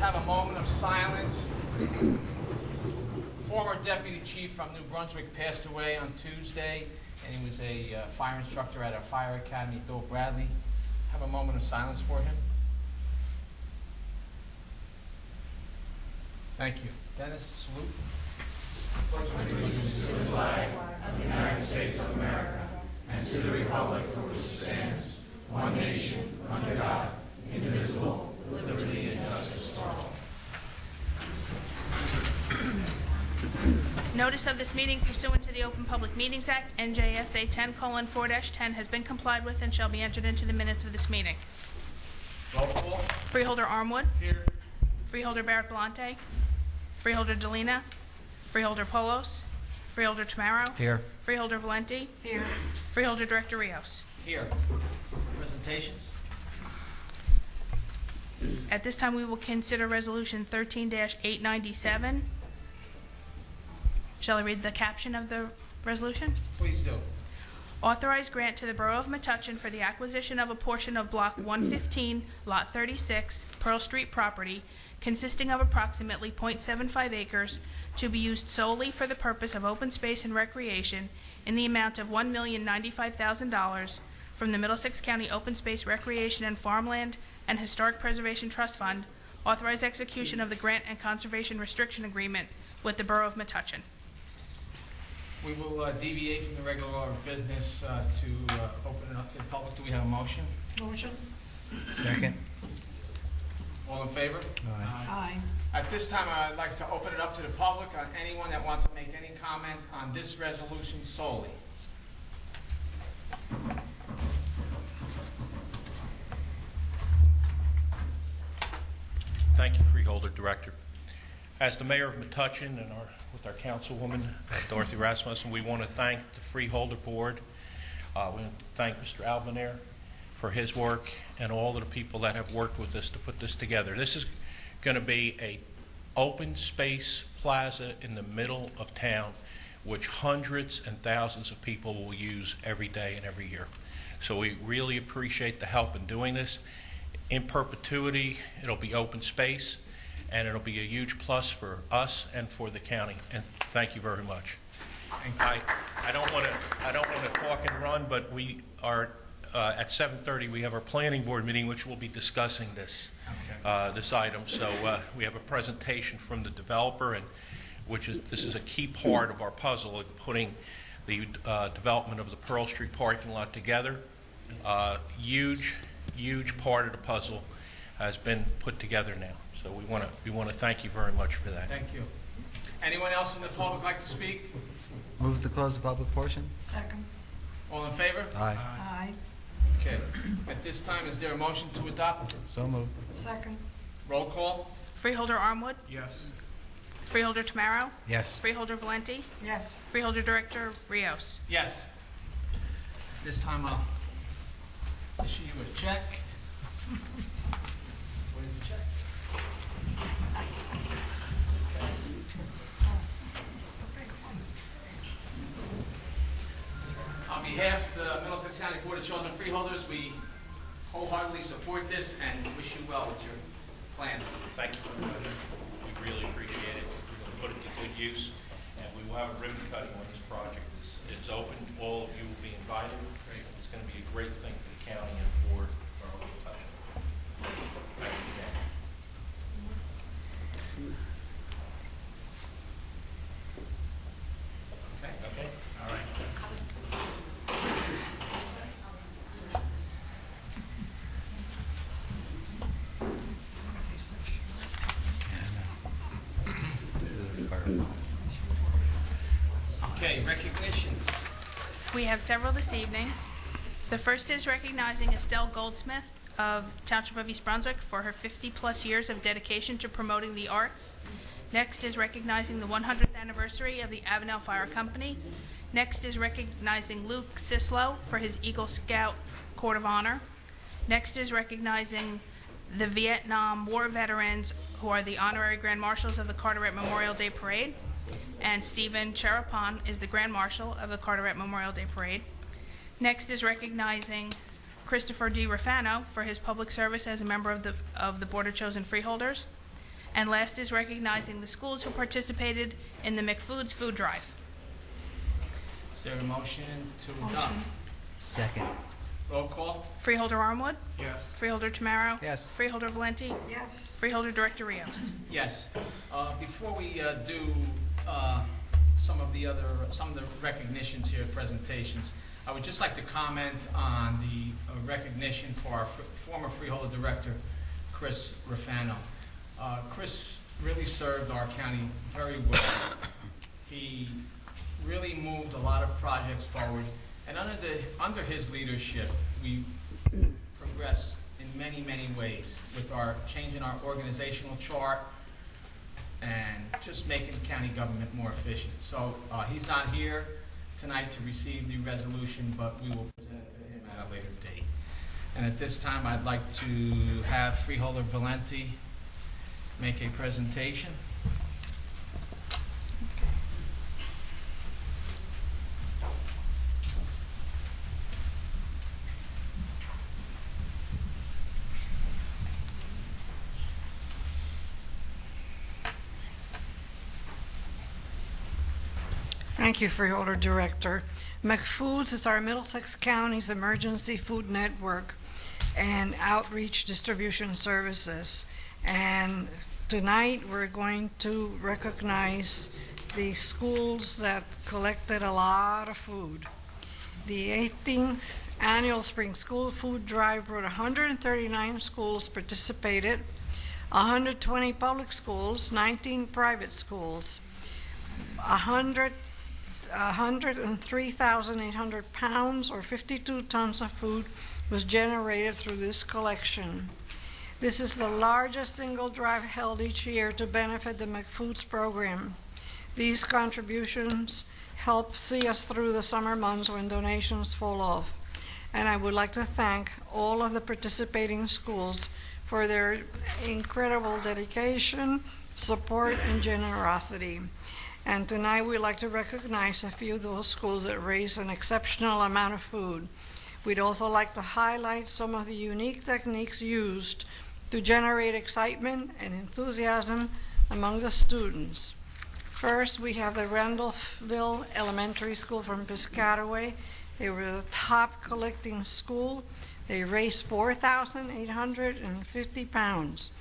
have a moment of silence. Former deputy chief from New Brunswick passed away on Tuesday, and he was a fire instructor at our fire academy, Bill Bradley. Have a moment of silence for him. Thank you. Dennis, salute. Pledge allegiance to the flag of the United States of America and to the republic for which it stands, one nation, under God, indivisible, with liberty and justice for all. Notice of this meeting pursuant to the Open Public Meetings Act, NJSA 10:4-10, has been complied with and shall be entered into the minutes of this meeting. Roll call. Freeholder Armwood. Here. Freeholder Barrett Belante. Freeholder Delina. Freeholder Polos. Freeholder Tamaro. Here. Freeholder Valenti. Here. Freeholder Director Rios. Here. Presentations. At this time, we will consider Resolution 13-897. Shall I read the caption of the resolution? Please do. Authorize grant to the Borough of Metuchen for the acquisition of a portion of Block 115, Lot 36, Pearl Street property, consisting of approximately .75 acres, to be used solely for the purpose of open space and recreation in the amount of $1,095,000 from the Middlesex County Open Space, Recreation, and Farmland and Historic Preservation Trust Fund. Authorize execution of the grant and conservation restriction agreement with the Borough of Metuchen. We will deviate from the regular order of business to open it up to the public. Do we have a motion? Motion. Second. All in favor? Aye. Aye. At this time, I'd like to open it up to the public on anyone that wants to make any comment on this resolution solely. Thank you, Freeholder Director. As the Mayor of Metuchen and with our Councilwoman, Dorothy Rasmussen, we want to thank the Freeholder Board. We want to thank Mr. Albinair for his work and all of the people that have worked with us to put this together. This is going to be a open space plaza in the middle of town, which hundreds and thousands of people will use every day and every year. So we really appreciate the help in doing this. In perpetuity, it'll be open space, and it'll be a huge plus for us and for the county. And thank you very much. I don't want to talk and run, but we are at 7:30. We have our planning board meeting, which will be discussing this this item. So we have a presentation from the developer, and this is a key part of our puzzle in putting the development of the Pearl Street parking lot together. Huge part of the puzzle has been put together now. So we want to thank you very much for that. Thank you. Anyone else from the public like to speak? Move to close the public portion. Second. All in favor? Aye. Aye. Okay. At this time, is there a motion to adopt? So moved. Second. Roll call. Freeholder Armwood. Yes. Freeholder Tamaro. Yes. Freeholder Valenti. Yes. Freeholder Director Rios. Yes. This time I'll issue you a check. Where's the check? On behalf of the Middlesex County Board of Chosen Freeholders, we wholeheartedly support this and wish you well with your plans. Thank you very much. We really appreciate it. We're going to put it to good use, and we will have a ribbon cutting on this project. It's open. All of you will be invited. It's going to be a great thing for the county and for our local pleasure. Thank you again. Okay. All right. Okay, recognitions. We have several this evening. The first is recognizing Estelle Goldsmith of Township of East Brunswick for her 50-plus years of dedication to promoting the arts. Next is recognizing the 100th anniversary of the Avenel Fire Company. Next is recognizing Luke Sislow for his Eagle Scout Court of Honor. Next is recognizing the Vietnam War veterans who are the honorary Grand Marshals of the Carteret Memorial Day Parade. And Stephen Cherapon is the Grand Marshal of the Carteret Memorial Day Parade. Next is recognizing Christopher D. Rafano for his public service as a member of the Board of Chosen Freeholders. And last is recognizing the schools who participated in the McFoods Food Drive. Is there a motion to adopt? Second. Roll call? Freeholder Armwood? Yes. Freeholder Tamaro? Yes. Freeholder Valenti? Yes. Freeholder Director Rios? Yes. Before we do some of the recognitions here, presentations, I would just like to comment on the recognition for our former Freeholder Director, Chris Rafano. Chris really served our county very well. He really moved a lot of projects forward, and under his leadership, we progressed in many, many ways with our changing our organizational chart and just making county government more efficient. So he's not here tonight to receive the resolution, but we will present it to him at a later date. And at this time, I'd like to have Freeholder Valenti make a presentation. Thank you, Freeholder Director. McFoods is our Middlesex County's emergency food network and outreach distribution services. And tonight we're going to recognize the schools that collected a lot of food. The 18th annual Spring School Food Drive brought 139 schools participated, 120 public schools, 19 private schools, 103,800 pounds or 52 tons of food was generated through this collection. This is the largest single drive held each year to benefit the McFoods program. These contributions help see us through the summer months when donations fall off. And I would like to thank all of the participating schools for their incredible dedication, support, and generosity. And tonight we'd like to recognize a few of those schools that raised an exceptional amount of food. We'd also like to highlight some of the unique techniques used to generate excitement and enthusiasm among the students. First, we have the Randolphville Elementary School from Piscataway. They were the top collecting school. They raised 4,850 pounds.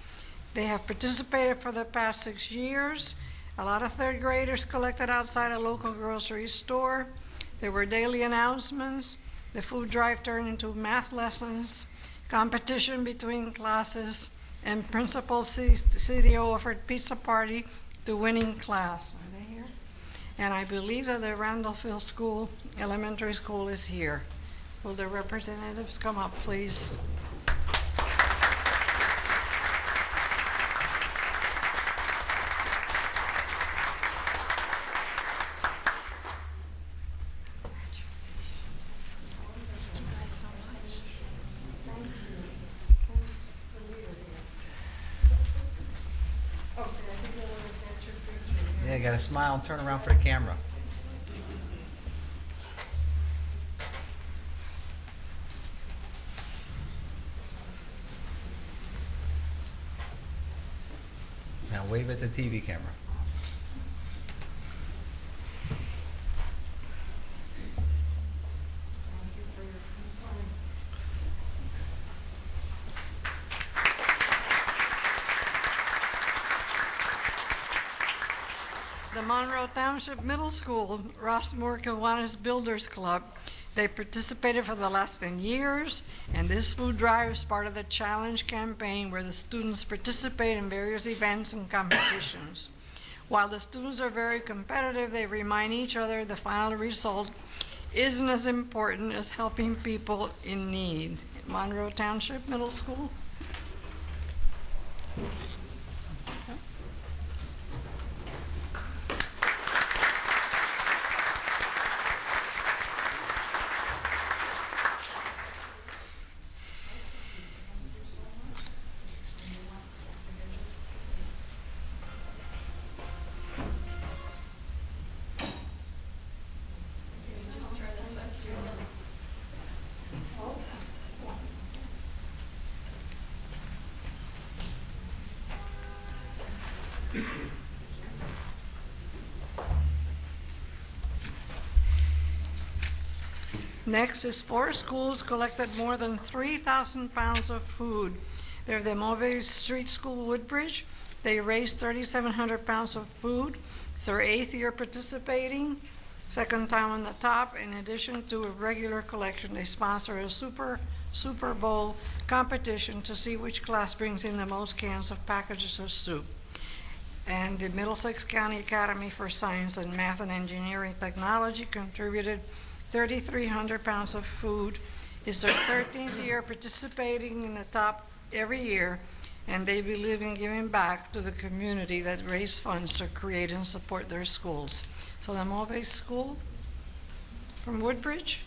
They have participated for the past 6 years. A lot of third graders collected outside a local grocery store. There were daily announcements. The food drive turned into math lessons, competition between classes, and Principal CDO offered pizza party to winning class. Are they here? And I believe that the Randolphville School, Elementary School is here. Will the representatives come up, please? Yeah, got to smile and turn around for the camera. Now wave at the TV camera. The Monroe Township Middle School, Rossmore Kiwanis Builders Club. They participated for the last 10 years, and this food drive is part of the Challenge campaign where the students participate in various events and competitions. While the students are very competitive, they remind each other the final result isn't as important as helping people in need. Monroe Township Middle School. Next is 4 schools collected more than 3,000 pounds of food. They're the Mauve Street School, Woodbridge. They raised 3,700 pounds of food. It's their 8th year participating, second time on the top. In addition to a regular collection, they sponsor a Super Bowl competition to see which class brings in the most cans of packages of soup. And the Middlesex County Academy for Science and Math and Engineering Technology contributed 3,300 pounds of food. It's their 13th year participating in the top every year, and they believe in giving back to the community that raise funds to create and support their schools. So the Mauve School from Woodbridge.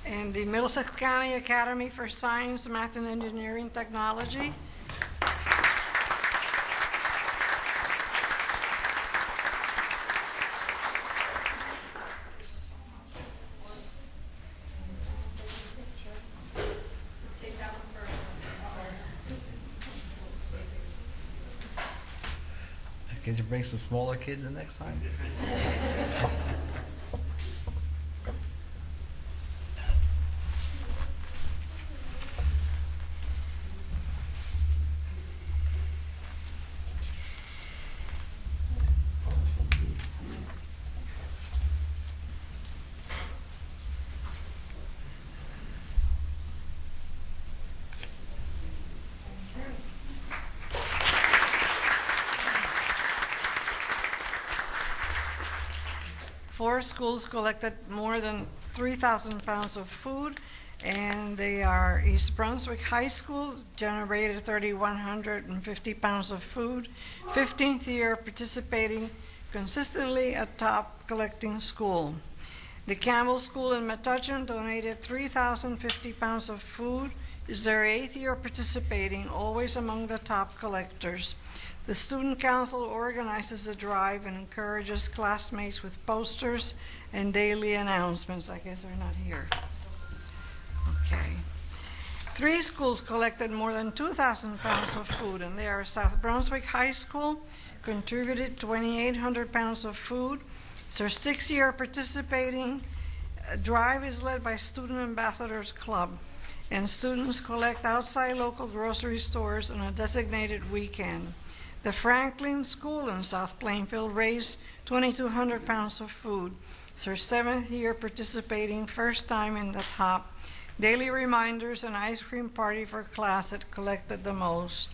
And the Middlesex County Academy for Science, Math, and Engineering Technology. Could you bring some smaller kids in next time? Four schools collected more than 3,000 pounds of food, and they are East Brunswick High School, generated 3,150 pounds of food, 15th year participating consistently at top collecting school. The Campbell School in Metuchen donated 3,050 pounds of food, is their 8th year participating, always among the top collectors. The Student Council organizes the drive and encourages classmates with posters and daily announcements. I guess they're not here. Okay. 3 schools collected more than 2,000 pounds of food, and they are South Brunswick High School, contributed 2,800 pounds of food. It's their 6th year participating. Drive is led by Student Ambassadors Club, and students collect outside local grocery stores on a designated weekend. The Franklin School in South Plainfield raised 2,200 pounds of food. It's their 7th year participating, first time in the top. Daily reminders and ice cream party for class that collected the most.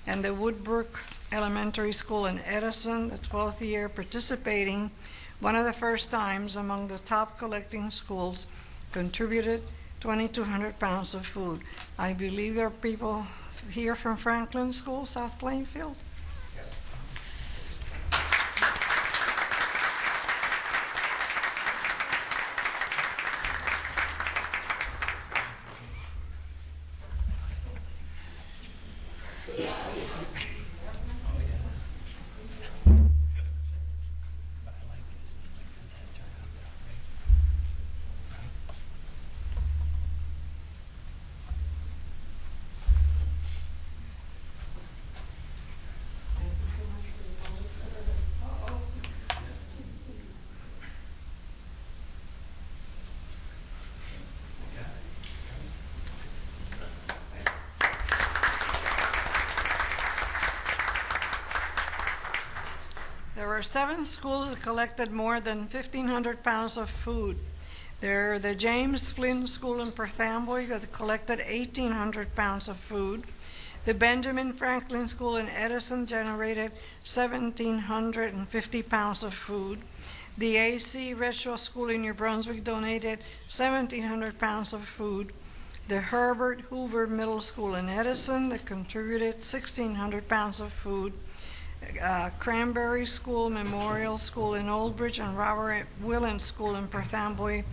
And the Woodbrook Elementary School in Edison, the 12th year participating, one of the first times among the top collecting schools, contributed 2,200 pounds of food. I believe there are people here from Franklin School, South Plainfield. There were 7 schools that collected more than 1,500 pounds of food. They're the James Flynn School in Perth Amboy that collected 1,800 pounds of food. The Benjamin Franklin School in Edison generated 1,750 pounds of food. The AC Retro School in New Brunswick donated 1,700 pounds of food. The Herbert Hoover Middle School in Edison that contributed 1,600 pounds of food. Cranberry School, Memorial School in Old Bridge, and Robert Willen School in Perth Amboy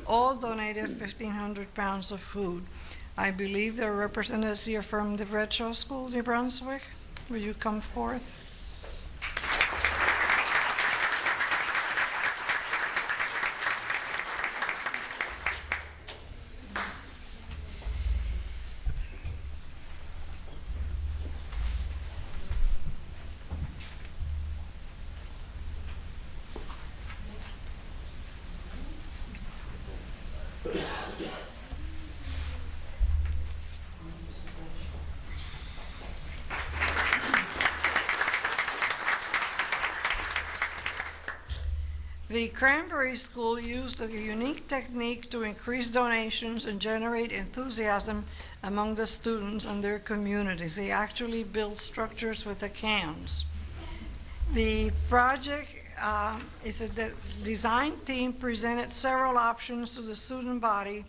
all donated 1,500 pounds of food. I believe there are representatives here from the Bradshaw School, New Brunswick. Will you come forth? The Cranberry School used a unique technique to increase donations and generate enthusiasm among the students and their communities. They actually built structures with the cans. The project the design team presented several options to the student body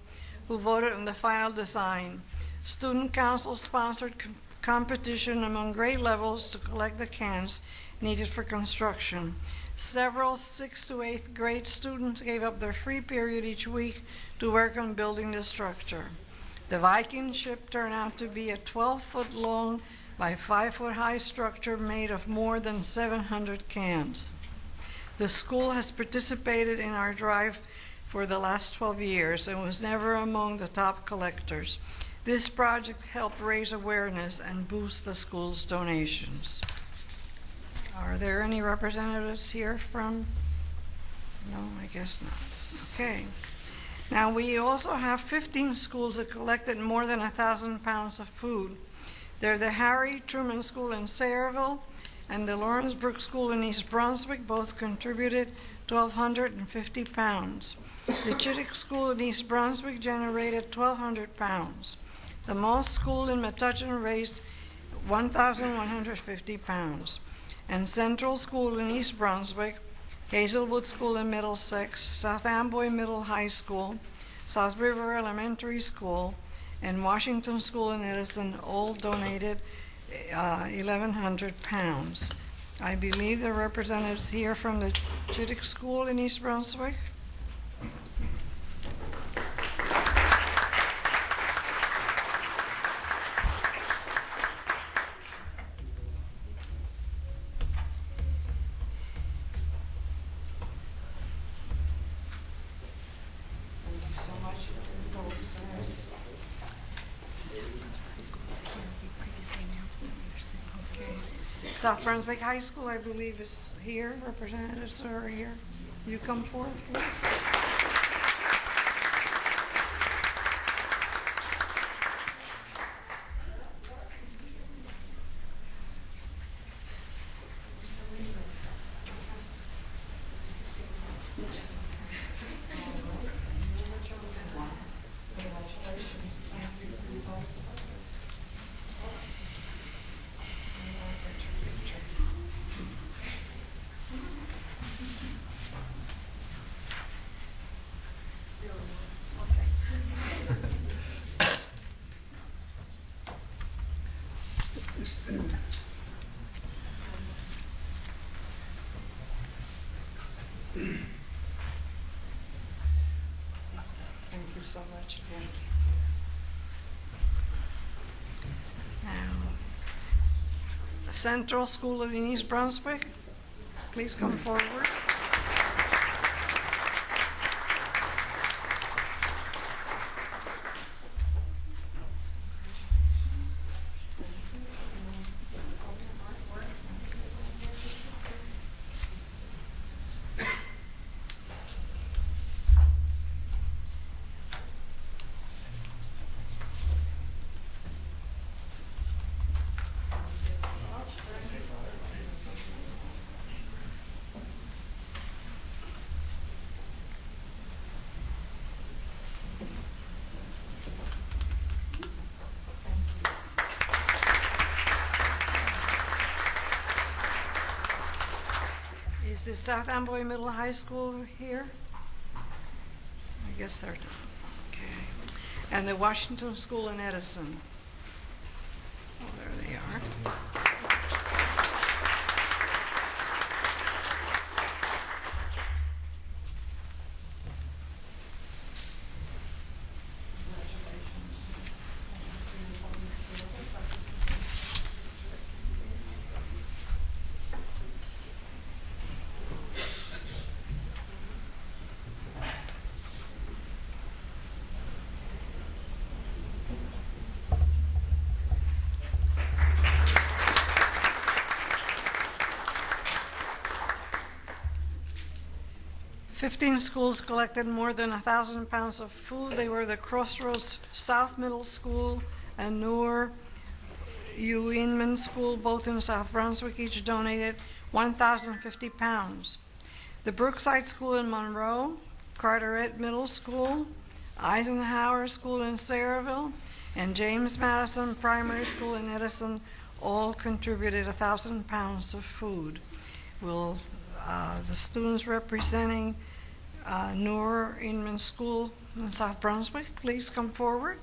who voted on the final design. Student council sponsored competition among grade levels to collect the cans needed for construction. Several 6th to 8th grade students gave up their free period each week to work on building the structure. The Viking ship turned out to be a 12-foot long by 5-foot high structure made of more than 700 cans. The school has participated in our drive for the last 12 years and was never among the top collectors. This project helped raise awareness and boost the school's donations. Are there any representatives here from? No, I guess not. Okay. Now, we also have 15 schools that collected more than 1,000 pounds of food. They're the Harry Truman School in Sayreville and the Lawrence Brook School in East Brunswick. Both contributed 1,250 pounds. The Chittick School in East Brunswick generated 1,200 pounds. The Moss School in Metuchen raised 1,150 pounds. And Central School in East Brunswick, Hazelwood School in Middlesex, South Amboy Middle High School, South River Elementary School, and Washington School in Edison all donated 1,100 pounds. I believe the representatives here from the Chittick School in East Brunswick. South Brunswick High School, I believe, is here. Representatives are here. You come forth, please. Thank you so much again. Now, Central School in East Brunswick, please come forward. Is the South Amboy Middle High School here? I guess they're not. Okay. And the Washington School in Edison. Oh, there they are. 15 schools collected more than 1,000 pounds of food. They were the Crossroads South Middle School and Noor Uinman School, both in South Brunswick. Each donated 1,050 pounds. The Brookside School in Monroe, Carteret Middle School, Eisenhower School in Sayreville, and James Madison Primary School in Edison all contributed 1,000 pounds of food. Will the students representing Noor Inman School in South Brunswick please come forward?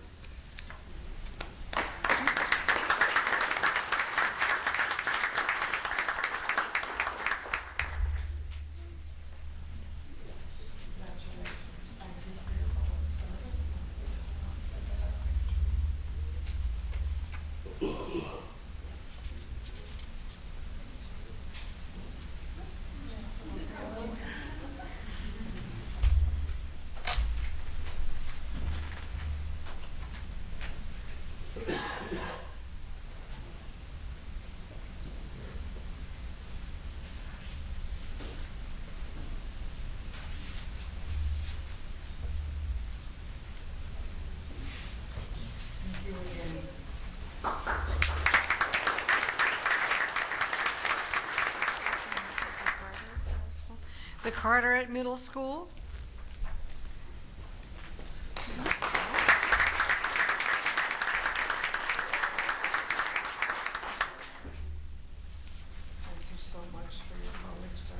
The Carteret Middle School. Thank you so much for your public service.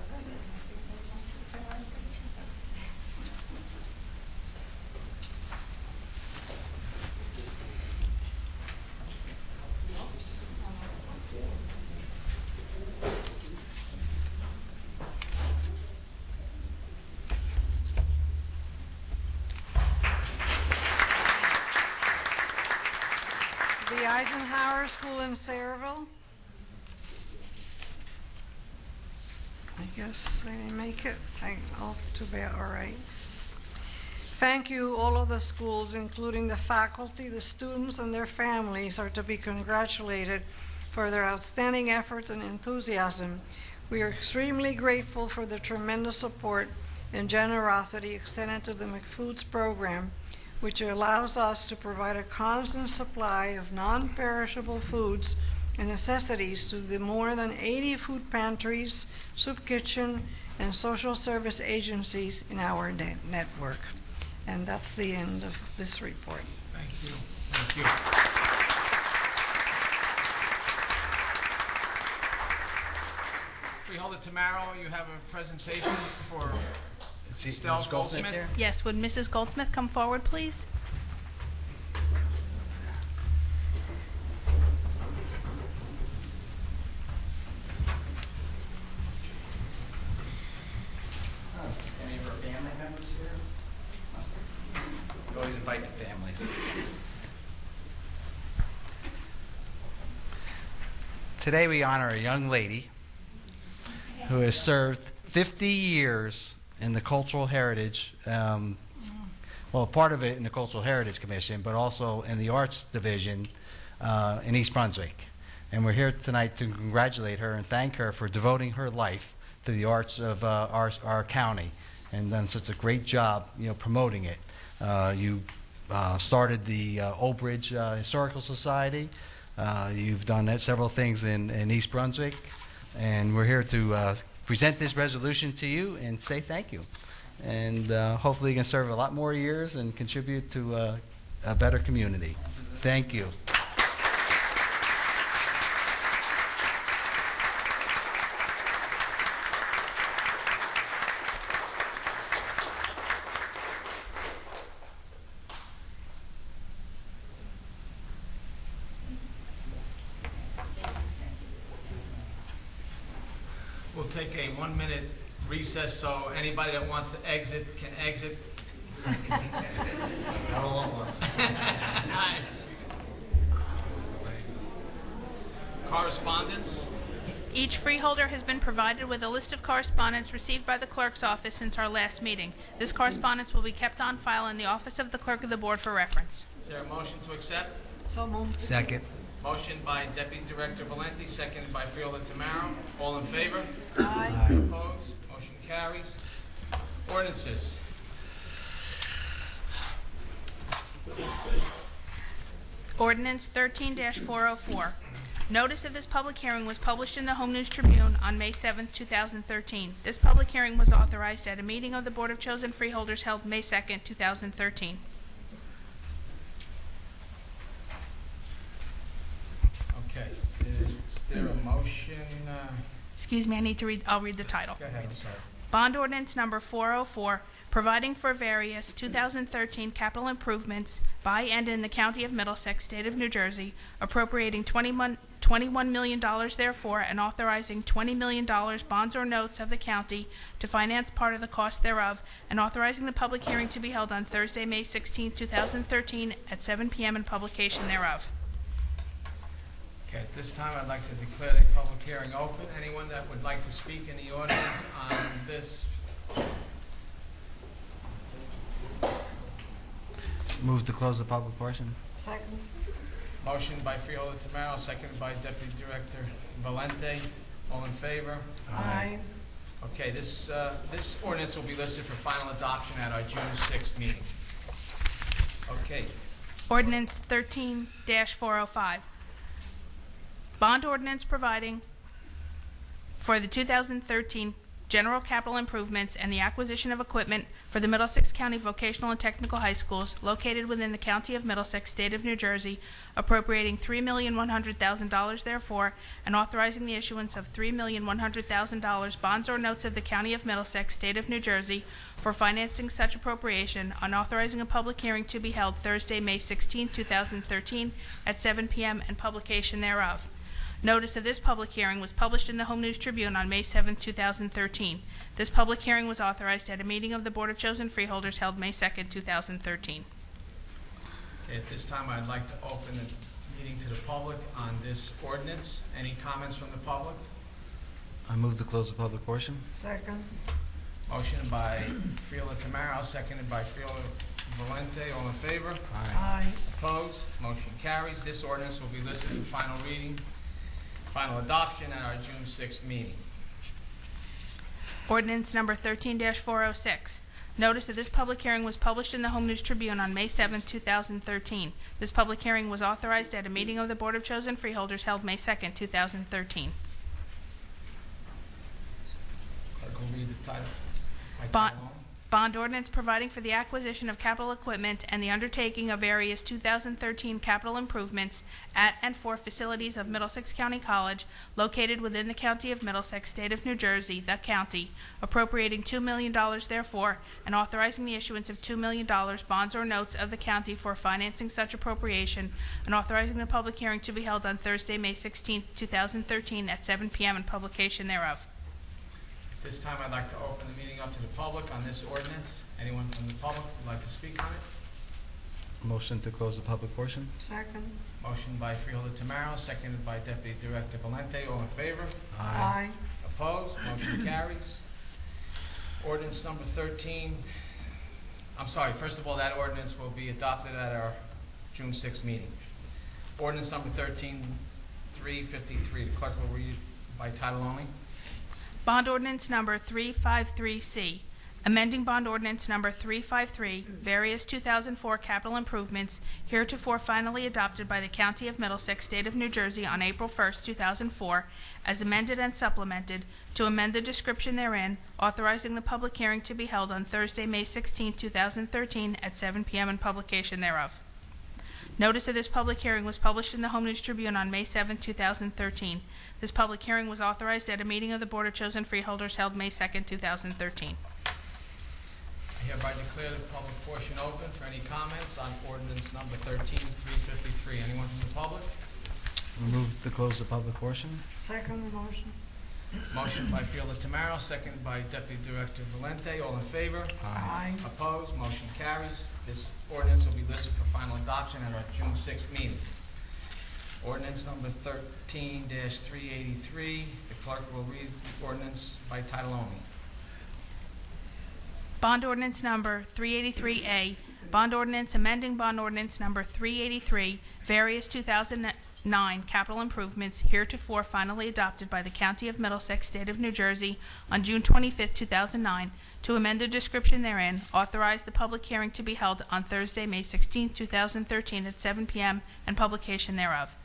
The Eisenhower School in Sayreville. I guess they didn't make it. Oh, too bad. All right. Thank you. All of the schools, including the faculty, the students, and their families, are to be congratulated for their outstanding efforts and enthusiasm. We are extremely grateful for the tremendous support and generosity extended to the McFoods program, which allows us to provide a constant supply of non-perishable foods and necessities to the more than 80 food pantries, soup kitchen, and social service agencies in our network. And that's the end of this report. Thank you. Thank you. Freeholder Tamaro, you have a presentation for Estelle Goldsmith. here? Yes, would Mrs. Goldsmith come forward, please? Any of our family members here? We always invite the families. Today we honor a young lady who has served 50 years in the Cultural Heritage, well, part of it in the Cultural Heritage Commission, but also in the Arts Division in East Brunswick. And we're here tonight to congratulate her and thank her for devoting her life to the arts of our county and done such a great job, promoting it. You started the Old Bridge Historical Society. You've done several things in East Brunswick, and we're here to present this resolution to you and say thank you. And hopefully you can serve a lot more years and contribute to a better community. Thank you. We'll take a 1-minute recess, so anybody that wants to exit can exit. Not all at once. Correspondence. Each freeholder has been provided with a list of correspondence received by the clerk's office since our last meeting. This correspondence will be kept on file in the office of the clerk of the board for reference. Is there a motion to accept? So moved. Second. Motion by Deputy Director Valenti, seconded by Freeholder Tamaro. All in favor? Aye. Opposed? Motion carries. Ordinances. Ordinance 13-404. Notice of this public hearing was published in the Home News Tribune on May 7, 2013. This public hearing was authorized at a meeting of the Board of Chosen Freeholders held May 2, 2013. Okay. Is there a motion? Excuse me, I'll read the title. Go ahead, I'm sorry. Bond ordinance number 404, providing for various 2013 capital improvements by and in the County of Middlesex, State of New Jersey, appropriating $21 million therefore, and authorizing $20 million bonds or notes of the county to finance part of the cost thereof, and authorizing the public hearing to be held on Thursday, May 16, 2013, at 7 p.m. and publication thereof. Okay, at this time, I'd like to declare the public hearing open. Anyone that would like to speak in the audience on this? Move to close the public portion. Second. Motion by Freeholder Tamaro, seconded by Deputy Director Valente. All in favor? Aye. Okay, this ordinance will be listed for final adoption at our June 6th meeting. Okay, Ordinance 13-405. Bond ordinance providing for the 2013 general capital improvements and the acquisition of equipment for the Middlesex County Vocational and Technical High Schools located within the County of Middlesex, State of New Jersey, appropriating $3,100,000 therefore, and authorizing the issuance of $3,100,000 bonds or notes of the County of Middlesex, State of New Jersey, for financing such appropriation, and authorizing a public hearing to be held Thursday, May 16, 2013, at 7 p.m. and publication thereof. Notice of this public hearing was published in the Home News Tribune on May 7, 2013. This public hearing was authorized at a meeting of the Board of Chosen Freeholders held May 2, 2013. okay, at this time, I'd like to open the meeting to the public on this ordinance. Any comments from the public? I move to close the public portion. Second. Motion by Freeholder Tamaro, seconded by Freeholder Valente. All in favor? Aye. Opposed? Motion carries. This ordinance will be listed for final reading, final adoption at our June 6th meeting. Ordinance number 13-406. Notice of this public hearing was published in the Home News Tribune on May 7, 2013. This public hearing was authorized at a meeting of the Board of Chosen Freeholders held May 2, 2013. Clerk will read the title. By Bond- title only. Bond ordinance providing for the acquisition of capital equipment and the undertaking of various 2013 capital improvements at and for facilities of Middlesex County College located within the County of Middlesex, State of New Jersey, the county, appropriating $2 million therefore, and authorizing the issuance of $2 million bonds or notes of the county for financing such appropriation, and authorizing the public hearing to be held on Thursday, May 16, 2013, at 7 p.m. and publication thereof. At this time, I'd like to open the meeting up to the public on this ordinance. Anyone from the public would like to speak on it? Motion to close the public portion. Second. Motion by Freeholder Tamaro, seconded by Deputy Director Valente. All in favor? Aye. Opposed? Motion carries. Ordinance number 13. First of all, that ordinance will be adopted at our June 6th meeting. Ordinance number 13-353. The clerk will read by title only. Bond ordinance number 353C, amending bond ordinance number 353, various 2004 capital improvements heretofore finally adopted by the County of Middlesex, State of New Jersey on April 1, 2004, as amended and supplemented, to amend the description therein, authorizing the public hearing to be held on Thursday, May 16, 2013, at 7 p.m. and publication thereof. Notice of this public hearing was published in the Home News Tribune on May 7, 2013. This public hearing was authorized at a meeting of the Board of Chosen Freeholders held May 2, 2013. I hereby declare the public portion open for any comments on ordinance number 13-353. Anyone from the public? Move to close the public portion. Second motion. Motion by Freeholder Tamaro, seconded by Deputy Director Valente. All in favor? Aye. Opposed? Motion carries. This ordinance will be listed for final adoption at our June 6th meeting. Ordinance number 13-383. The clerk will read the ordinance by title only. Bond ordinance number 383A, Bond ordinance amending bond ordinance number 383, various 2009 capital improvements heretofore finally adopted by the County of Middlesex, State of New Jersey on June 25, 2009, to amend the description therein, authorize the public hearing to be held on Thursday, May 16, 2013 at 7 p.m. and publication thereof.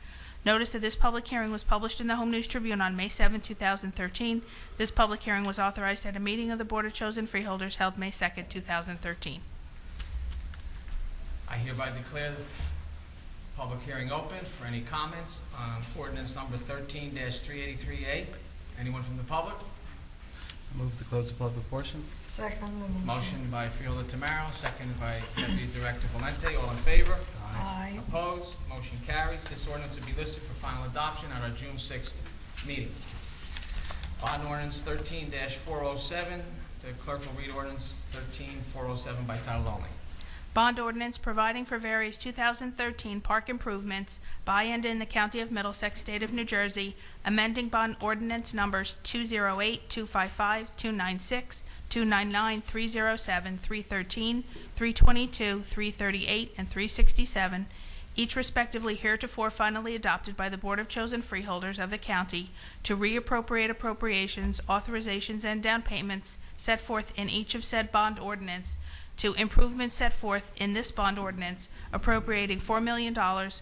Notice of this public hearing was published in the Home News Tribune on May 7, 2013. This public hearing was authorized at a meeting of the Board of Chosen Freeholders held May 2, 2013. I hereby declare the public hearing open for any comments on ordinance number 13-383A. Anyone from the public? Move to close the public portion. Second the motion. Motion by Freeholder Tamaro, seconded by Deputy Director Valente. All in favor? Aye. Opposed? Motion carries. This ordinance will be listed for final adoption at our June 6th meeting. On ordinance 13-407, the clerk will read ordinance 13-407 by title only. Bond ordinance providing for various 2013 park improvements by and in the County of Middlesex, State of New Jersey, amending bond ordinance numbers 208, 255, 296, 299, 307, 313, 322, 338, and 367, each respectively heretofore finally adopted by the Board of Chosen Freeholders of the county, to reappropriate appropriations, authorizations, and down payments set forth in each of said bond ordinance to improvements set forth in this bond ordinance, appropriating $4 million,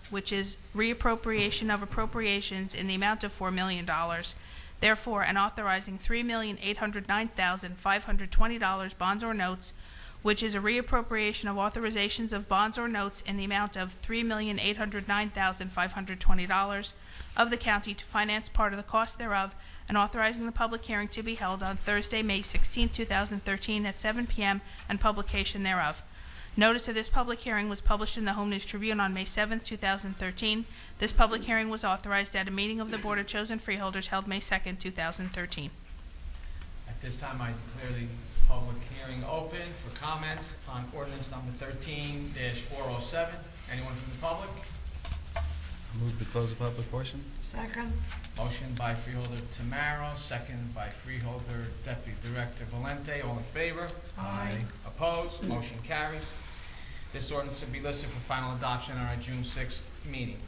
which is reappropriation of appropriations in the amount of $4 million, therefore, and authorizing $3,809,520 bonds or notes, which is a reappropriation of authorizations of bonds or notes in the amount of $3,809,520 of the county to finance part of the cost thereof, and authorizing the public hearing to be held on Thursday, May 16, 2013 at 7 p.m. and publication thereof. Notice of this public hearing was published in the Home News Tribune on May 7, 2013. This public hearing was authorized at a meeting of the Board of Chosen Freeholders held May 2, 2013. At this time, I declare the public hearing open for comments on ordinance number 13-407. Anyone from the public? Move to close the public portion. Second. Motion by Freeholder Tamaro, second by Freeholder Deputy Director Valente. All in favor? Aye. Opposed? Motion carries. This ordinance will be listed for final adoption on our June 6th meeting.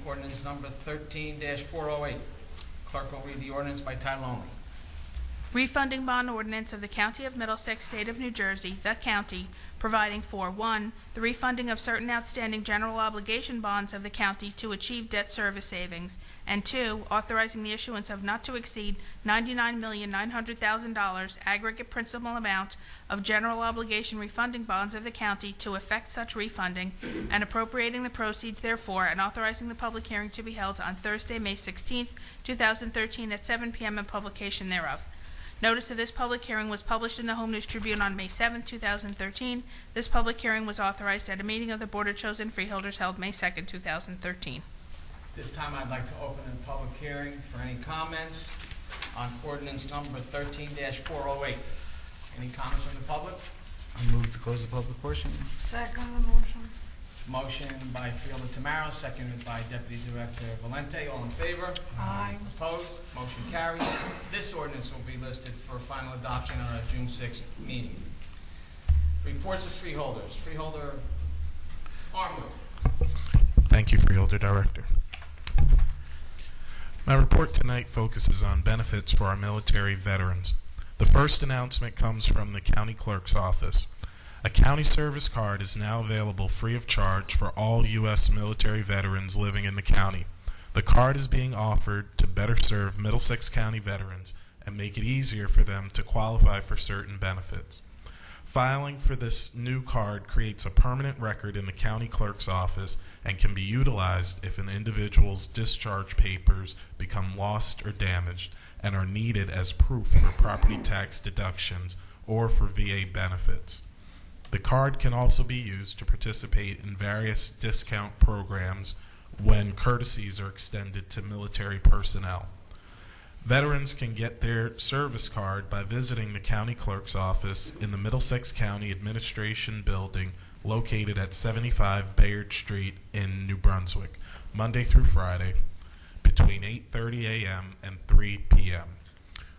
Ordinance number 13-408. Clerk will read the ordinance by title only. Refunding bond ordinance of the County of Middlesex, State of New Jersey, the county, providing for 1, the refunding of certain outstanding general obligation bonds of the county to achieve debt service savings, and 2, authorizing the issuance of not to exceed $99,900,000 aggregate principal amount of general obligation refunding bonds of the county to effect such refunding, and appropriating the proceeds therefore, and authorizing the public hearing to be held on Thursday, May 16, 2013 at 7 p.m. and publication thereof. Notice of this public hearing was published in the Home News Tribune on May 7, 2013. This public hearing was authorized at a meeting of the Board of Chosen Freeholders held May 2, 2013. This time, I'd like to open the public hearing for any comments on ordinance number 13-408. Any comments from the public? I move to close the public portion. Second the motion. Motion by Freeholder Tamaro, seconded by Deputy Director Valente. All in favor? Aye. Opposed? Motion carries. This ordinance will be listed for final adoption on our June 6th meeting. Reports of freeholders. Freeholder Armwood. Thank you, Freeholder Director. My report tonight focuses on benefits for our military veterans. The first announcement comes from the County Clerk's office. A county service card is now available free of charge for all U.S. military veterans living in the county. The card is being offered to better serve Middlesex County veterans and make it easier for them to qualify for certain benefits. Filing for this new card creates a permanent record in the county clerk's office and can be utilized if an individual's discharge papers become lost or damaged and are needed as proof for property tax deductions or for VA benefits. The card can also be used to participate in various discount programs when courtesies are extended to military personnel. Veterans can get their service card by visiting the county clerk's office in the Middlesex County Administration Building located at 75 Bayard Street in New Brunswick, Monday through Friday, between 8:30 a.m. and 3 p.m.,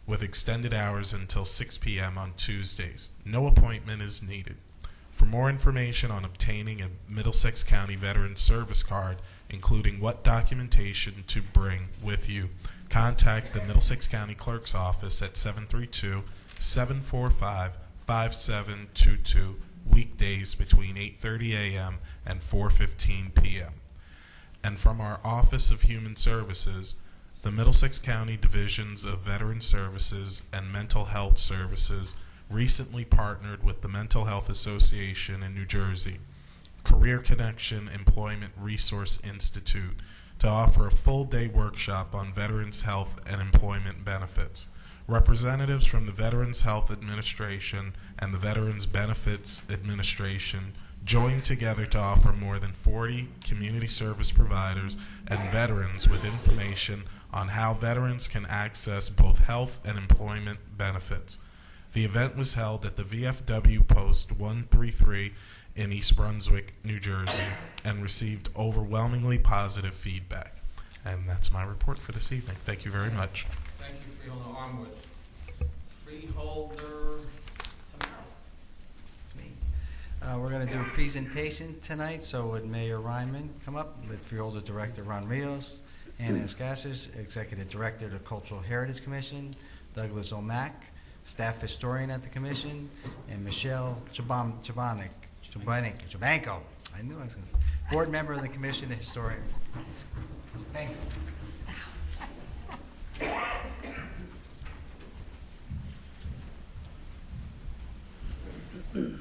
with extended hours until 6 p.m. on Tuesdays. No appointment is needed. For more information on obtaining a Middlesex County Veteran Service Card, including what documentation to bring with you, contact the Middlesex County Clerk's Office at 732-745-5722, weekdays between 8:30 a.m. and 4:15 p.m. And from our Office of Human Services, the Middlesex County Divisions of Veteran Services and Mental Health Services recently partnered with the Mental Health Association in New Jersey, Career Connection Employment Resource Institute, to offer a full-day workshop on veterans' health and employment benefits. Representatives from the Veterans Health Administration and the Veterans Benefits Administration joined together to offer more than 40 community service providers and veterans with information on how veterans can access both health and employment benefits. The event was held at the VFW Post 133 in East Brunswick, New Jersey, and received overwhelmingly positive feedback. And that's my report for this evening. Thank you very much. Thank you, Freeholder Armwood. Freeholder Tamaro. It's me. We're going to do a presentation tonight, so would Mayor Ryman come up, with Freeholder Director Ron Rios, Anna Escasas, Executive Director of the Cultural Heritage Commission, Douglas O'Mack, Staff Historian at the Commission, and Michelle Chabanco. I knew I was going to say. Board Member of the Commission, and Historian. Thank you.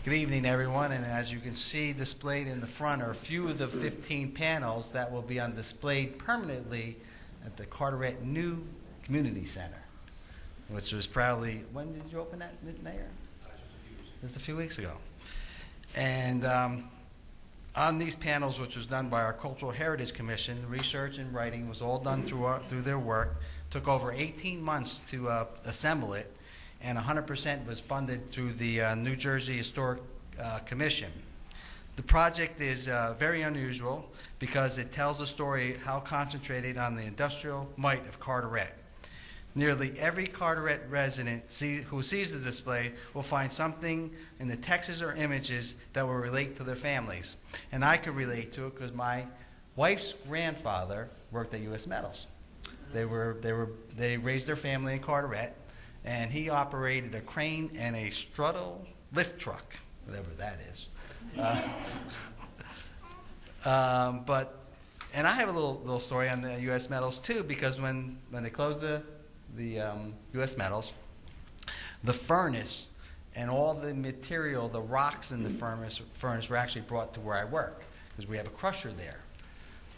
Good evening, everyone, and as you can see displayed in the front are a few of the 15 panels that will be on display permanently at the Carteret New Community Center, which was proudly, when did you open that, Mayor? Just a few weeks ago. And on these panels, which was done by our Cultural Heritage Commission, research and writing was all done through their work. Took over 18 months to assemble it, and 100% was funded through the New Jersey Historic Commission. The project is very unusual because it tells a story how concentrated on the industrial might of Carteret. Nearly every Carteret resident who sees the display will find something in the texts or images that will relate to their families. And I can relate to it because my wife's grandfather worked at U.S. Metals. They raised their family in Carteret, and he operated a crane and a struttle lift truck, whatever that is. And I have a little story on the U.S. Metals too, because when they closed the U.S. Metals, the furnace and all the material, the rocks in the furnace were actually brought to where I work, because we have a crusher there.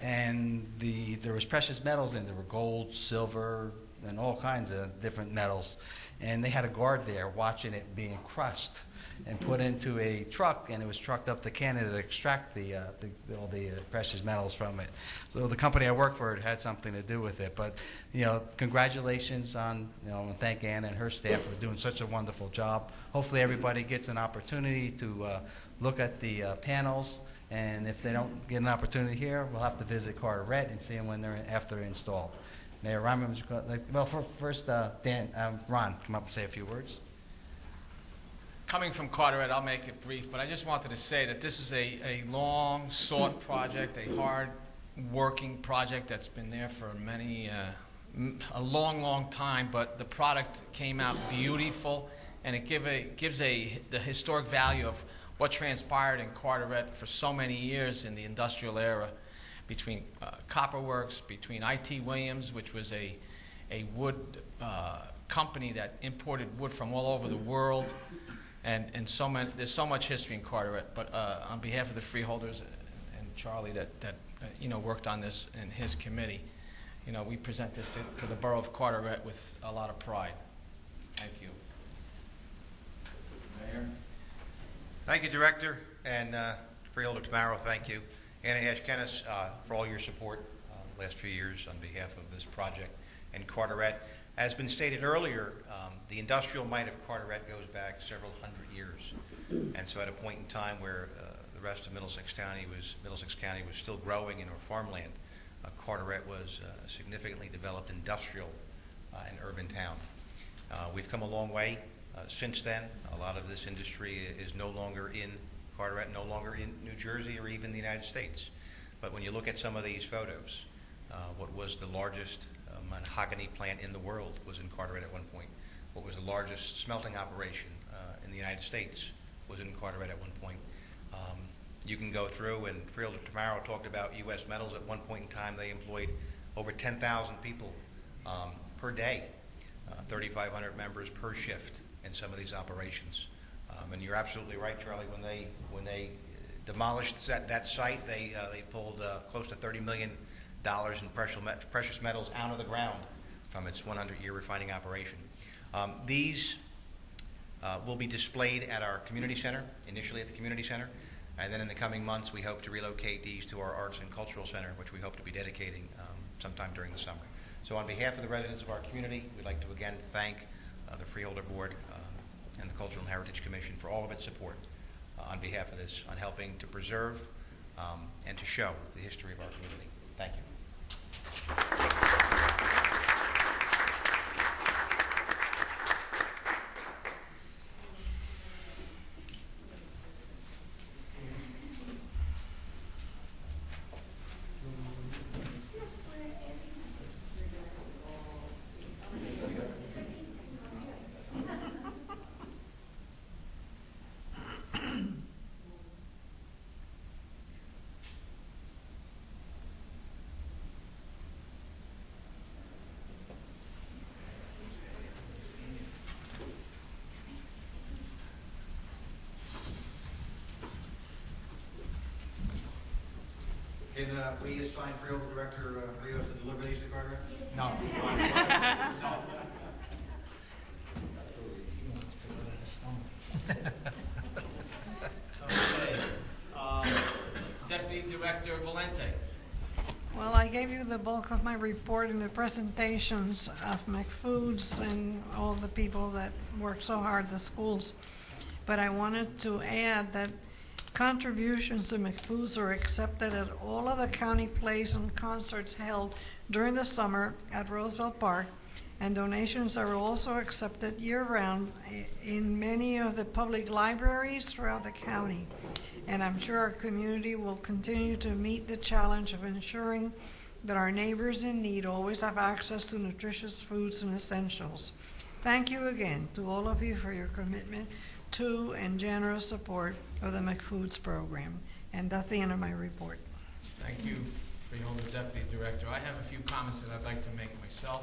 And there was precious metals in there. Were gold, silver, and all kinds of different metals. And they had a guard there watching it being crushed and put into a truck, and it was trucked up to Canada to extract all the precious metals from it. So the company I work for had something to do with it. But congratulations on and thank Anna and her staff for doing such a wonderful job. Hopefully everybody gets an opportunity to look at the panels, and if they don't get an opportunity here, we'll have to visit Carteret and see them after they're installed. Mayor Ryman, would you first, Ron, come up and say a few words. Coming from Carteret, I'll make it brief, but I just wanted to say that this is a long-sought project, a hard-working project that's been there for a long time, but the product came out beautiful, and it gives the historic value of what transpired in Carteret for so many years in the industrial era, between Copperworks, between I.T. Williams, which was a wood company that imported wood from all over the world, and there's so much history in Carteret. But on behalf of the Freeholders and Charlie that worked on this in his committee, we present this to the borough of Carteret with a lot of pride. Thank you. Mayor. Thank you, Director, and Freeholder Tamaro, thank you. Anna Ashkenas, for all your support the last few years on behalf of this project and Carteret. As been stated earlier, the industrial might of Carteret goes back several hundred years. And so at a point in time where the rest of Middlesex County was still growing in our farmland, Carteret was a significantly developed industrial and urban town. We've come a long way Since then, a lot of this industry is no longer in Carteret, no longer in New Jersey or even the United States. But when you look at some of these photos, what was the largest mahogany plant in the world was in Carteret at one point. What was the largest smelting operation in the United States was in Carteret at one point. You can go through, and Freeholder tomorrow talked about U.S. Metals. At one point in time, they employed over 10,000 people per day, 3,500 members per shift in some of these operations. And you're absolutely right, Charlie. When they demolished that site, they pulled close to $30 million in precious metals out of the ground from its 100-year refining operation. These will be displayed at our community center, initially at the community center, and then in the coming months we hope to relocate these to our Arts and Cultural Center, which we hope to be dedicating sometime during the summer. So on behalf of the residents of our community, we'd like to again thank the Freeholder Board and the Cultural and Heritage Commission for all of its support on behalf of this, on helping to preserve and to show the history of our community. Thank you. Can we assign Freeholder Director Rios to deliver these to Carteret? No. Okay. Deputy Director Valente. Well, I gave you the bulk of my report in the presentations of McFoods and all the people that work so hard at the schools. But I wanted to add that contributions to McFoods are accepted at all of the county plays and concerts held during the summer at Roosevelt Park, and donations are also accepted year-round in many of the public libraries throughout the county. And I'm sure our community will continue to meet the challenge of ensuring that our neighbors in need always have access to nutritious foods and essentials. Thank you again to all of you for your commitment to and generous support of the McFoods program. And that's the end of my report. Thank you, Freeholder Deputy Director. I have a few comments that I'd like to make myself.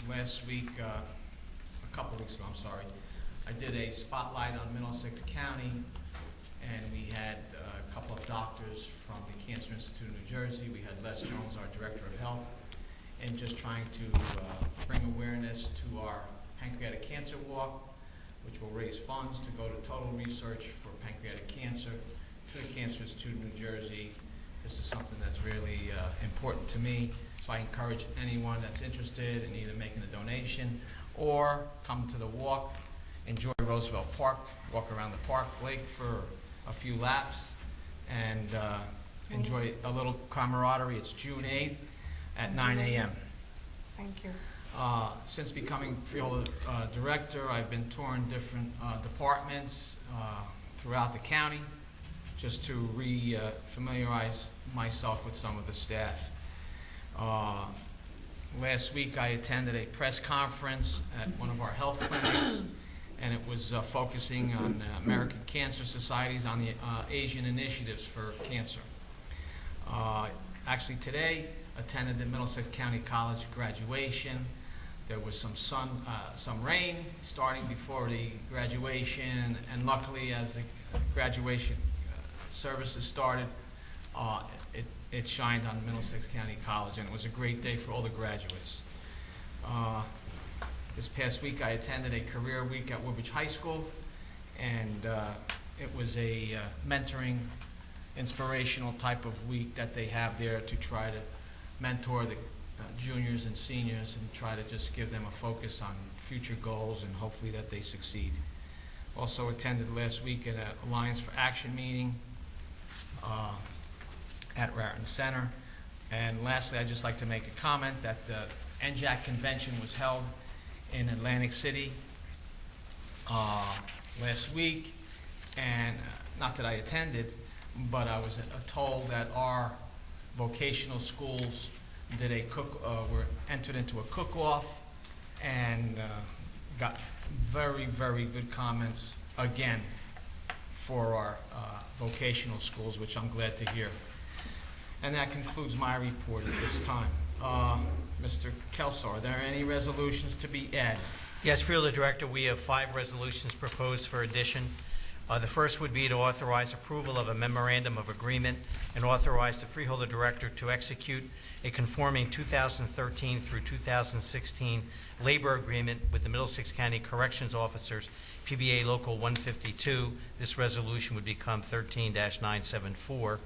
Last week, a couple weeks ago, I'm sorry, I did a spotlight on Middlesex County, and we had a couple of doctors from the Cancer Institute of New Jersey. We had Les Jones, our Director of Health, and just trying to bring awareness to our pancreatic cancer walk, which will raise funds to go to total research for pancreatic cancer to the Cancer Institute of New Jersey. This is something that's really important to me, so I encourage anyone that's interested in either making a donation or come to the walk, enjoy Roosevelt Park, walk around the park lake for a few laps, and enjoy a little camaraderie. It's June 8th at 9 a.m. Thank you. Since becoming Freeholder Director, I've been touring different departments throughout the county just to familiarize myself with some of the staff. Last week I attended a press conference at one of our health clinics, and it was focusing on American Cancer Societies, on the Asian initiatives for cancer. Actually today, attended the Middlesex County College graduation. There was some rain starting before the graduation, and luckily as the graduation services started, it shined on Middlesex County College, and it was a great day for all the graduates. This past week I attended a career week at Woodbridge High School, and it was a mentoring, inspirational type of week that they have there to try to mentor the juniors and seniors and try to just give them a focus on future goals and hopefully that they succeed. Also attended last week at an Alliance for Action meeting at Raritan Center. And lastly, I'd just like to make a comment that the NJAC convention was held in Atlantic City last week, and not that I attended, but I was told that our vocational schools did were entered into a cook-off and got very, very good comments again for our vocational schools, which I'm glad to hear. And that concludes my report at this time. Mr. Kelso, are there any resolutions to be added? Yes, Freeholder Director, we have 5 resolutions proposed for addition. The first would be to authorize approval of a memorandum of agreement and authorize the Freeholder Director to execute a conforming 2013 through 2016 labor agreement with the Middlesex County Corrections Officers, PBA Local 152. This resolution would become 13-974.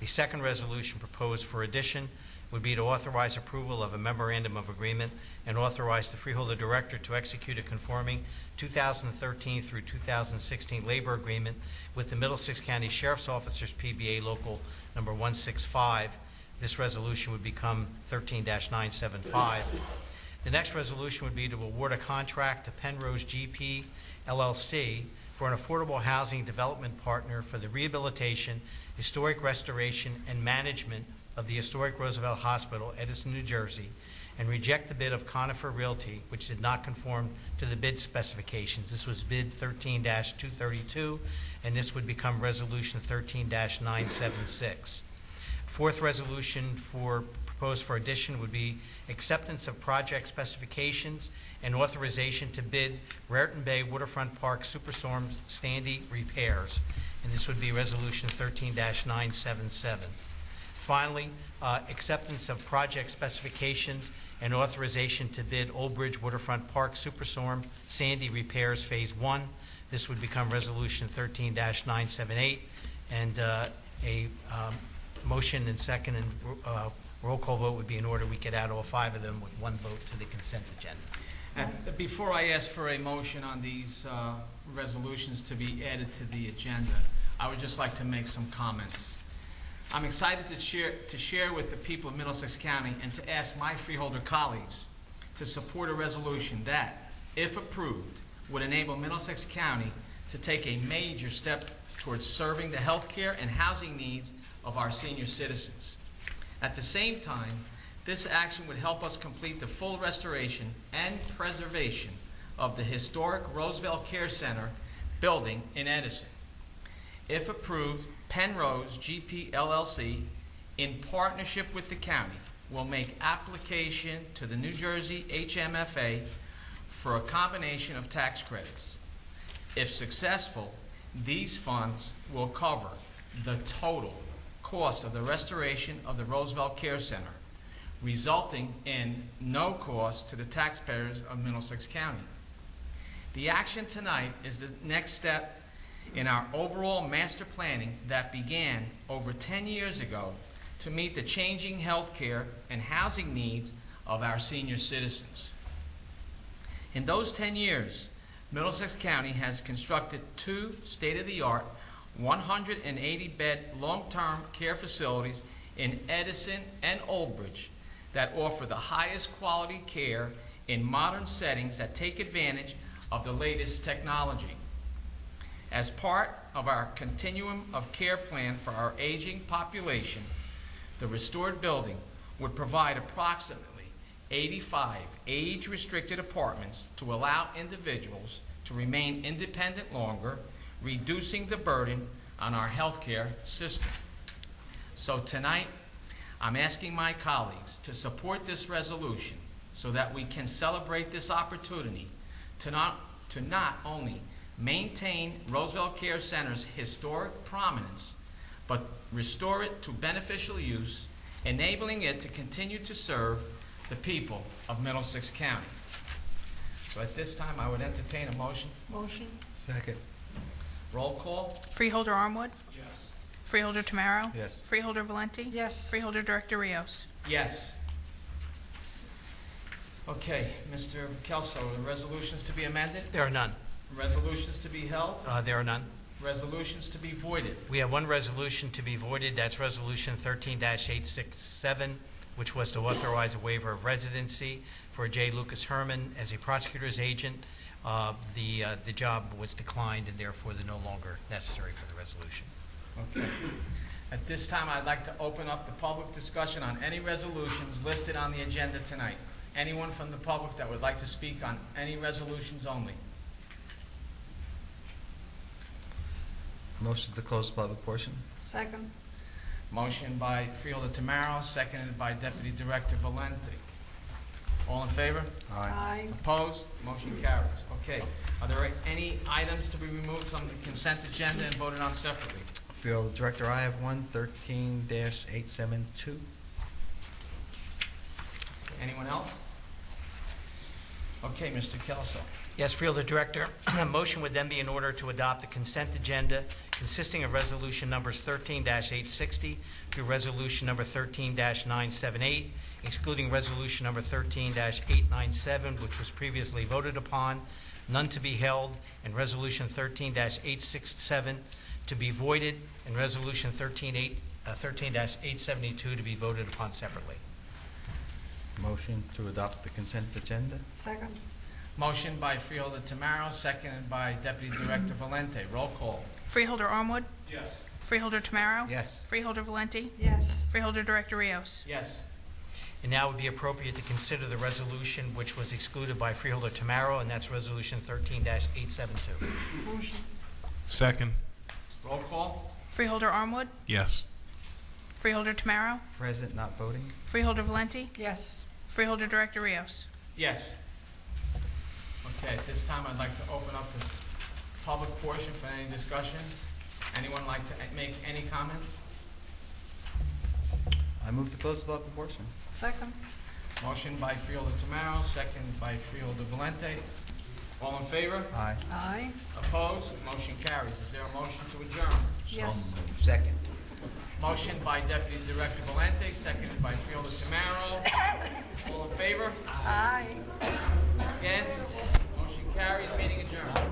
The second resolution proposed for addition would be to authorize approval of a memorandum of agreement and authorize the Freeholder Director to execute a conforming 2013 through 2016 labor agreement with the Middlesex County Sheriff's Officers, PBA Local number 165. This resolution would become 13-975. The next resolution would be to award a contract to Penrose GP LLC for an affordable housing development partner for the rehabilitation, historic restoration, and management of the historic Roosevelt Hospital, Edison, New Jersey, and reject the bid of Conifer Realty, which did not conform to the bid specifications. This was bid 13-232, and this would become resolution 13-976. Fourth resolution proposed for addition would be acceptance of project specifications and authorization to bid Raritan Bay Waterfront Park Superstorm Sandy repairs, and this would be resolution 13-977. Finally, acceptance of project specifications and authorization to bid Old Bridge Waterfront Park Superstorm Sandy repairs Phase 1. This would become resolution 13-978, and a motion and second and roll call vote would be in order. We could add all 5 of them with 1 vote to the consent agenda. And before I ask for a motion on these resolutions to be added to the agenda, I would just like to make some comments. I'm excited to share with the people of Middlesex County and to ask my freeholder colleagues to support a resolution that, if approved, would enable Middlesex County to take a major step towards serving the health care and housing needs of our senior citizens. At the same time, this action would help us complete the full restoration and preservation of the historic Roosevelt Care Center building in Edison. If approved, Penrose GP LLC, in partnership with the county, will make application to the New Jersey HMFA for a combination of tax credits. If successful, these funds will cover the total cost of the restoration of the Roosevelt Care Center, resulting in no cost to the taxpayers of Middlesex County. The action tonight is the next step in our overall master planning that began over 10 years ago to meet the changing health care and housing needs of our senior citizens. In those 10 years, Middlesex County has constructed 2 state-of-the-art 180-bed long-term care facilities in Edison and Old Bridge that offer the highest quality care in modern settings that take advantage of the latest technology. As part of our continuum of care plan for our aging population, the restored building would provide approximately 85 age-restricted apartments to allow individuals to remain independent longer, reducing the burden on our healthcare system. So tonight, I'm asking my colleagues to support this resolution so that we can celebrate this opportunity to not only maintain Roosevelt Care Center's historic prominence, but restore it to beneficial use, enabling it to continue to serve the people of Middlesex County. So at this time, I would entertain a motion. Motion. Second. Roll call. Freeholder Armwood? Yes. Freeholder Tamaro? Yes. Freeholder Valenti? Yes. Freeholder Director Rios? Yes. Okay, Mr. Kelso, the resolutions to be amended? There are none. Resolutions to be held? There are none. Resolutions to be voided? We have 1 resolution to be voided. That's resolution 13-867, which was to authorize a waiver of residency for J. Lucas Herman as a prosecutor's agent the job was declined, and therefore they're no longer necessary for the resolution. Okay. At this time, I'd like to open up the public discussion on any resolutions listed on the agenda tonight. Anyone from the public that would like to speak on any resolutions only? Motion to close the public portion. Second. Motion by Freeholder Tamaro, seconded by Deputy Director Valenti. All in favor? Aye. Opposed? Motion carries. Okay. Are there any items to be removed from the consent agenda and voted on separately? Field Director, I have one, 13-872. Anyone else? Okay, Mr. Kelso. Yes, Freeholder Director, a motion would then be in order to adopt the consent agenda consisting of resolution numbers 13-860 through resolution number 13-978, excluding resolution number 13-897, which was previously voted upon, none to be held, and resolution 13-867 to be voided, and resolution 13-872 to be voted upon separately. Motion to adopt the consent agenda. Second. Motion by Freeholder Tamaro, seconded by Deputy Director Valenti. Roll call. Freeholder Armwood? Yes. Freeholder Tamaro? Yes. Freeholder Valenti? Yes. Freeholder Director Rios? Yes. And now would be appropriate to consider the resolution which was excluded by Freeholder Tamaro, and that's resolution 13-872. Motion. Second. Roll call. Freeholder Armwood? Yes. Freeholder Tamaro? Present, not voting. Freeholder Valenti? Yes. Freeholder Director Rios? Yes. Okay, at this time, I'd like to open up the public portion for any discussion. Anyone like to make any comments? I move to close the public portion. Second. Motion by Freeholder Tamaro, seconded by Freeholder Valenti. All in favor? Aye. Aye. Opposed? Motion carries. Is there a motion to adjourn? Yes. Second. Motion by Deputy Director Valenti, seconded by Freeholder Tamaro. All in favor? Aye. Against? Motion carries. Meeting adjourned.